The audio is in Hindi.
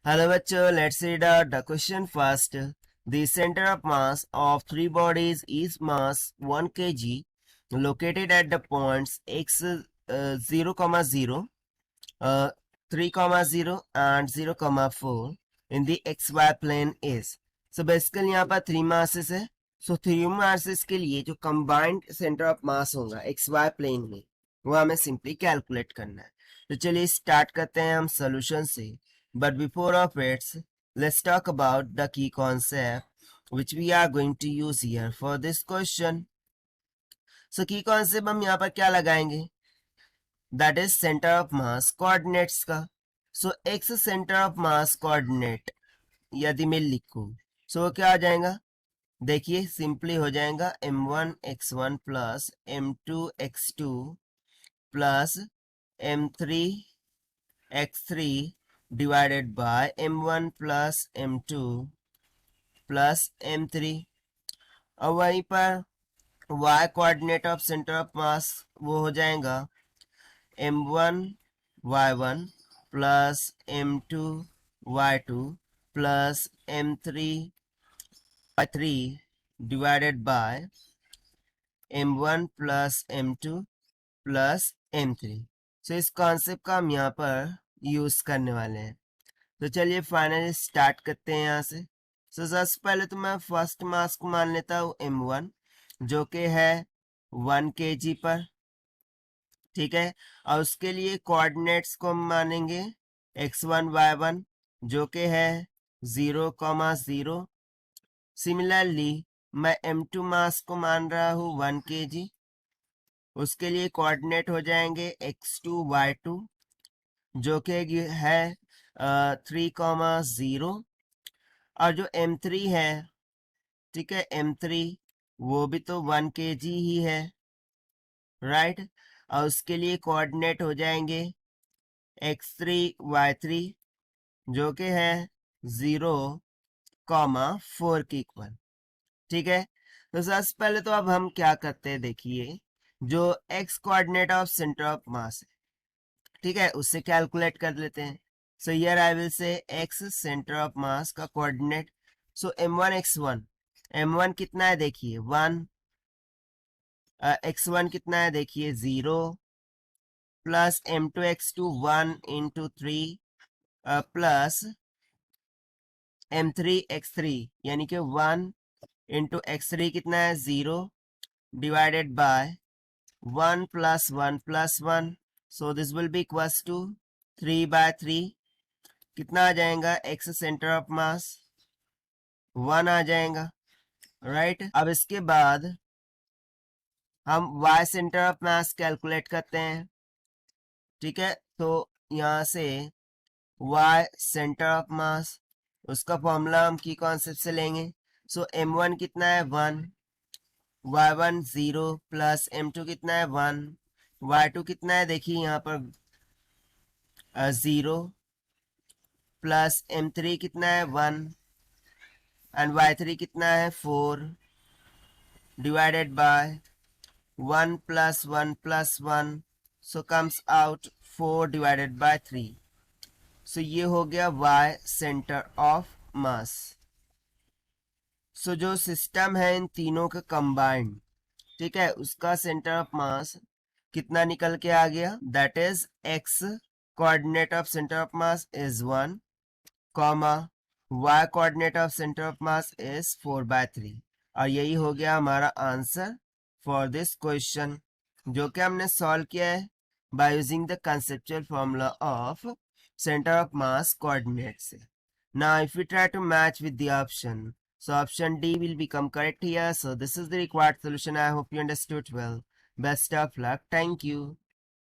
Hello bachcho, let's read out the question first. The center of mass of three bodies is mass 1 kg located at the points x 0, 0, 3, 0 and 0, 4 in the xy plane is. So basically यहाँ पर 3 masses है. So 3 masses के लिए जो combined center of mass होगा xy plane में वो हमें simply calculate करना है. तो चलिए start करते हैं हम solution से. But before of it, let's talk about the key concept which we are going to use here for this question. So key concept हम यहाँ पर क्या लगाएंगे? That is center of mass coordinates का. So x center of mass coordinate यदि मैं लिखूं so वो क्या आ जाएगा? देखिए सिंपली हो जाएगा m1 x1 plus m2 x2 plus m3 x3 divided by m1 plus m2 plus m3. और वहीं पर y coordinate of centre of मास वो हो जाएगा m1 y1 plus m2 y2 plus m3 y3 divided by m1 plus m2 plus m3. सो इस कॉन्सेप्ट का हम यहाँ पर यूज करने वाले हैं. तो चलिए फाइनली स्टार्ट करते हैं यहाँ से. सो सबसे पहले तो मैं फर्स्ट मास को मान लेता हूँ m1 जो कि है 1 kg पर. ठीक है, और उसके लिए कोऑर्डिनेट्स को हम मानेंगे x1 y1 जो कि है 0, 0. सिमिलरली मैं m2 मास को मान रहा हूँ 1 kg. उसके लिए कोऑर्डिनेट हो जाएंगे x2 y2 जो कि है 3, 0. और जो m3 है, ठीक है, m3 वो भी तो 1 kg ही है, राइट. और उसके लिए कोऑर्डिनेट हो जाएंगे x3 y3 जो कि है 0, 4 के इक्वल. ठीक है, तो सबसे पहले तो अब हम क्या करते हैं, देखिए जो x coordinate of centre of मास है, ठीक है, उससे कैलकुलेट कर लेते हैं. So here I will say x centre of मास का कोऑर्डिनेट. सो m1 x1 m1 कितना है देखिए 1, x1 कितना है देखिए 0 plus m2 x2 1 into 3 plus m3 x3 यानी कि 1 इंटू x3 कितना है 0 divided by 1 plus 1 plus 1. So this will be equals to 3/3. कितना आ जाएगा x सेंटर ऑफ मास 1 आ जाएगा, राइट. अब इसके बाद हम y centre of mass calculate करते हैं. ठीक है, तो यहां से y सेंटर ऑफ मास उसका फॉर्मूला हम की कॉन्सेप्ट से लेंगे. सो m1 कितना है 1, y1 0 प्लस m2 कितना है 1, y2 कितना है देखिए यहाँ पर 0 प्लस m3 कितना है 1 एंड y3 कितना है 4 divided by 1 plus 1 plus 1. So comes out 4 divided by 3. सो ये हो गया y सेंटर ऑफ मास. सो जो सिस्टम है इन तीनों का कंबाइंड, ठीक है, उसका सेंटर ऑफ मास कितना निकल के आ गया, that is x coordinate of centre of mass is 1, comma y coordinate of centre of mass is 4/3. और यही हो गया हमारा आंसर फॉर दिस क्वेश्चन जो कि हमने सॉल्व किया है by using the conceptual formula of center of mass coordinates. Now if we try to match with the option, so option D will become correct here. So this is the required solution. I hope you understood well. Best of luck. Thank you.